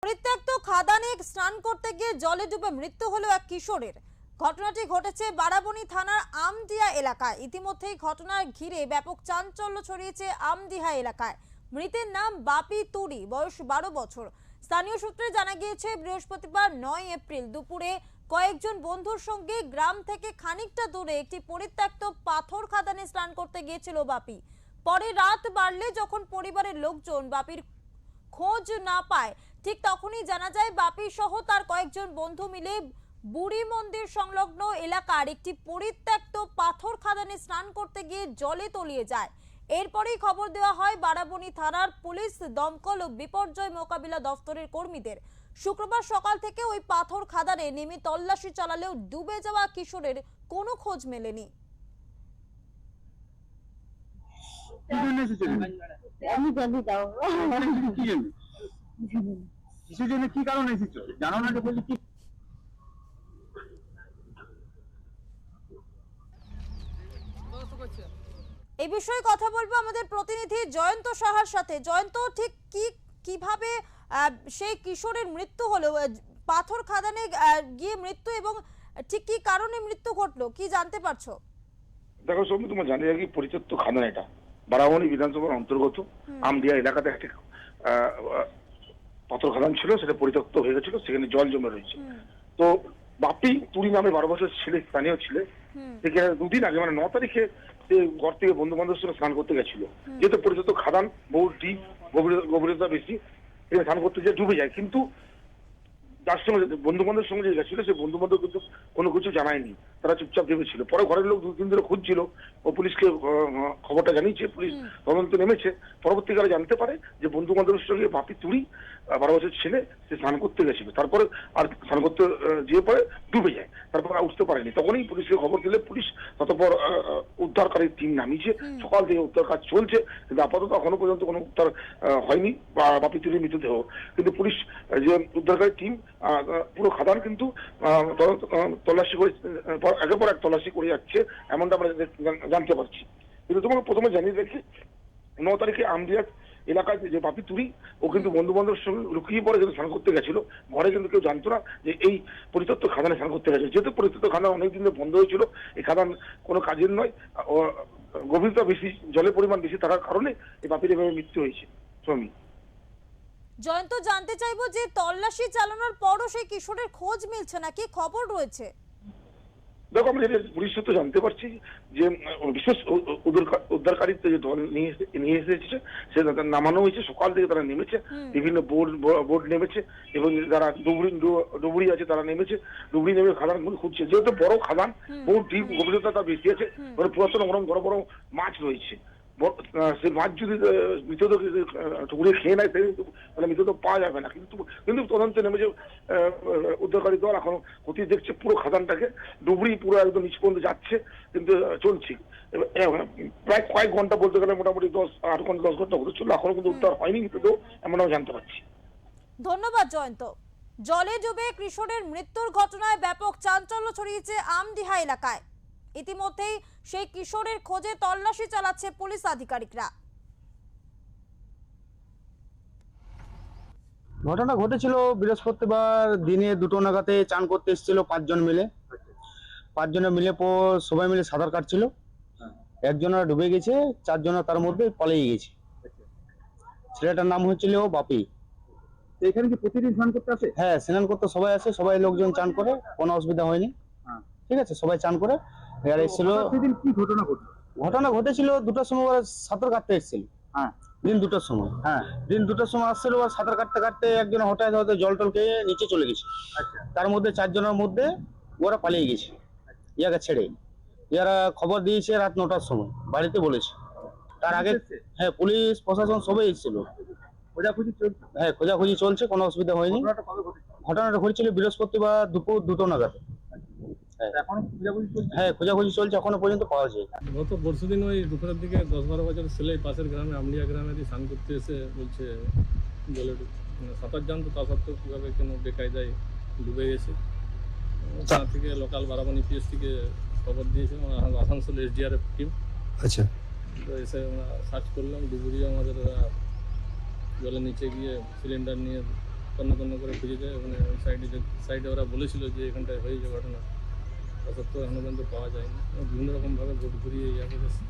পরিত্যক্ত খাদানে স্নান করতে গিয়ে জলে ডুবে মৃত্যু হলো এক কিশোরের। ঘটনাটি ঘটেছে বারাবণী থানার আমদিয়া এলাকায়। ইতিমধ্যেই ঘটনার ঘিরে ব্যাপক চাঞ্চল্য ছড়িয়েছে আমদিহা এলাকায়। মৃতের নাম বাপি তুরি, বয়স 12 বছর। স্থানীয় সূত্রে জানা গিয়েছে বৃহস্পতিবার 9 এপ্রিল দুপুরে কয়েকজন বন্ধুর সঙ্গে গ্রাম থেকে খানিকটা দূরে একটি পরিত্যক্ত পাথর খাদানে স্নান করতে গিয়েছিল বাপি। পরে রাত বাড়লে যখন পরিবারের লোকজন বাপির খোঁজ না পায়, ঠিক তখনই জানা যায় বাপি সহ তার কয়েকজন বন্ধু মিলে বুড়ি মন্দির সংলগ্ন এলাকার একটি পরিত্যক্ত পাথর খাদানে স্নান করতে গিয়ে জলে তলিয়ে যায়। এরপরেই খবর দেওয়া হয় বারাবণী থানার পুলিশ, দমকল ও বিপর্যয় মোকাবিলা দফতরের কর্মীদের। শুক্রবার সকাল থেকে ওই পাথর খাদানে নেমে তল্লাশি চালালেও ডুবে যাওয়া কিশোরের কোনো খোঁজ মেলেনি। আমি জানি তাও কিসের জন্য, কি কারণে এসেছো জানো না? যে বলছি কি এই বিষয়ে কথা বলবো আমাদের প্রতিনিধি জয়ন্ত সাহার সাথে। জয়ন্ত, ঠিক কিভাবে সেই কিশোরের মৃত্যু হলো, পাথর খাদানে গিয়ে মৃত্যু, এবং ঠিক কি কারণে মৃত্যু ঘটলো, কি জানতে পারছো? দেখো সৌমি, তোমার জানি কি পরিত্যক্ত খাদান, এটা বারাবণী বিধানসভার অন্তর্গত আমদিয়া এলাকাতে একটি পাথর খাদান ছিল, সেটা পরিত্যক্ত হয়ে গেছিল, সেখানে জল জমে রয়েছে। তো বাপি তুরি নামে 12 বছর ছেলে, স্থানীয় ছেলে, সেখানে দুদিন আগে মানে 9 তারিখে সে ঘর থেকে বন্ধু বান্ধবের সঙ্গে স্নান করতে গেছিল। যেহেতু পরিত্যক্ত খাদান, বহু ডিপ, গভীরতা বেশি, সেখানে স্নান করতে গিয়ে ডুবে যায়। কিন্তু যার সঙ্গে বন্ধু বান্ধবের সঙ্গে যে গেছিল, সে বন্ধু বান্ধব কিন্তু কোনো কিছু জানায়নি, তারা চুপচাপ ভেবেছিল। পরে ঘরের লোক 2 দিন ধরে খুঁজছিল ও পুলিশকে খবরটা জানিয়েছে, পুলিশ তদন্তে নেমেছে। পরবর্তীকালে জানতে পারে যে বন্ধু বান্ধবের সঙ্গে বাপি তুরি 12 বছর ছেলে, সে স্নান করতে গেছিল। তারপরে আর স্নান করতে যেয়ে পরে ডুবে যায়, তারপর আর উঠতে পারেনি। তখনই পুলিশকে খবর দিলে পুলিশ ততপর উদ্ধারকারী টিম নামিয়েছে। সকাল থেকে উদ্ধার কাজ চলছে, কিন্তু আপাতত এখনো পর্যন্ত কোনো উদ্ধার হয়নি বাপি তুরির মৃতদেহ। কিন্তু পুলিশ যে উদ্ধারকারী টিম পুরো খাদান কিন্তু তল্লাশি করে, একের পর এক তল্লাশি করে যাচ্ছে, এমনটা আমরা জানতে পারছি। কিন্তু তোমাকে প্রথমে জানিয়ে রাখি, 9 তারিখে আমদিয়া এলাকায় যে বাপি তুরি, ও কিন্তু বন্ধু বান্ধবের সঙ্গে লুকিয়ে পড়ে কিন্তু স্নান করতে গেছিল। ঘরে কিন্তু কেউ জানতো না যে এই পরিত্যক্ত খাদানে স্নান করতে গেছে। যেহেতু পরিত্যক্ত খাদান অনেকদিন ধরে বন্ধ হয়েছিল, এই খাদান কোনো কাজের নয়, গভীরতা বেশি, জলের পরিমাণ বেশি থাকার কারণে এই বাপির এভাবে মৃত্যু হয়েছে। স্বামী জয়ন্ত, জানতে চাইবো যে তল্লাশি চালানোর পরও সেই কিশোরের খোঁজ মিলছে না, কি খবর রয়েছে? দেখো, আমরা পুলিশ সূত্রে জানতে পারছি যে বিশেষ উদ্ধারকারী যে দল নিয়ে এসেছে, সে নামানো হয়েছে। সকাল থেকে তারা নেমেছে, বিভিন্ন বোর্ড নেমেছে, এবং যারা ডুবুরি আছে তারা নেমেছে। ডুবুরি নেমে খাদান খুঁজছে। যেহেতু বড় খাদান, বহু ডিপ, গভীরতা বেশি আছে, পুরাতন ওরকম বড় বড় মাছ রয়েছে। সে মাছ যদি মৃতদেহ টুকরে খেয়ে নেয়, তাহলে মৃতদেহ পাওয়া যাবে না। কিন্তু তদন্তে নেমেছে উদ্ধারকারী দল, এখন খতিয়ে দেখছে পুরো খাদানটাকে। ডুবুরি পুরো একদম নিচ পর্যন্ত যাচ্ছে, কিন্তু চলছে প্রায় কয়েক ঘন্টা, বলতে গেলে মোটামুটি 8 ঘন্টা 10 ঘন্টা হতে চললো, এখনো কিন্তু উদ্ধার হয়নি মৃতদেহ, এমন আমরা জানতে পারছি। ধন্যবাদ জয়ন্ত। জলে ডুবে কিশোরের মৃত্যুর ঘটনায় ব্যাপক চাঞ্চল্য ছড়িয়েছে আমদিহা এলাকায়। ইতিমধ্যেই সেই কিশোরের খোঁজে তল্লাশি চালাচ্ছে পুলিশ আধিকারিকরা। ঘটনা ঘটেছিল বৃহস্পতিবার দিনে 2টো নাগাদে চান করতে এসেছিল 5 জন মিলে। 5 জনে মিলে সবাই মিলে সাঁতার কাটছিল। একজনের ডুবে গেছে, 4 জনের তার মধ্যে পালিয়ে গেছে। ছেলেটার নাম হচ্ছিল বাপি। এখানে কি প্রতিদিন স্নান করতে আসে? হ্যাঁ, স্নান করতে সবাই আসে, সবাই লোকজন চান করে, কোনো অসুবিধা হয়নি। ঠিক আছে, সবাই চান করে এসেছিল। সেদিন কি ঘটনা ঘটলো? ঘটনা ঘটেছিল 2টার সময় ওরা সাঁতার কাটতে এসেছিল। দিন 2টার সময়। দিন 2টার সময় আসছিল, ওরা সাঁতার কাটতে কাটতে একজন হঠাৎ হয়তো জল টল খেয়ে নিচে চলে গেছে। তার মধ্যে 4 জনের মধ্যে ওরা পালিয়ে গেছে ইয়াকে ছেড়ে। ইয়ারা খবর দিয়েছে রাত 9টার সময়, বাড়িতে বলেছে। তার আগে হ্যাঁ, পুলিশ প্রশাসন সবাই এসেছিল। খোঁজাখুঁজি চলছে? হ্যাঁ, খোঁজাখুঁজি চলছে, কোনো অসুবিধা হয়নি। ঘটনাটা ঘটেছিল বৃহস্পতিবার দুপুর 2টো নাগাদ। হ্যাঁ, খোঁজাখুঁজি চলছে, এখনো পর্যন্ত পাওয়া যায়। গত পরশুদিন ওই দুপুরের দিকে 10-12 বছর ছেলে পাশের গ্রামে আমলিয়া গ্রামেরই স্নান করতে এসে বলছে জলে সাঁতার জানতো, তা সত্ত্বেও কীভাবে কেন বেকায়দায় ডুবে গেছে। তার থেকে লোকাল বারাবণী পিএস থেকে খবর দিয়েছে আসানসোল SDRF টিম। আচ্ছা, তো এসে আমরা সার্চ করলাম। ডুবুরিও আমাদের জলের নিচে গিয়ে সিলিন্ডার নিয়ে তন্ন তন্ন করে খুঁজে যায়, ওখানে ওই সাইডে ওরা বলেছিল যে এখানটায় হয়েছে ঘটনা, তা সত্ত্বেও এখনো পর্যন্ত পাওয়া যায়নি। বিভিন্ন রকমভাবে ভোট ঘুরিয়ে ইয়া করেছে।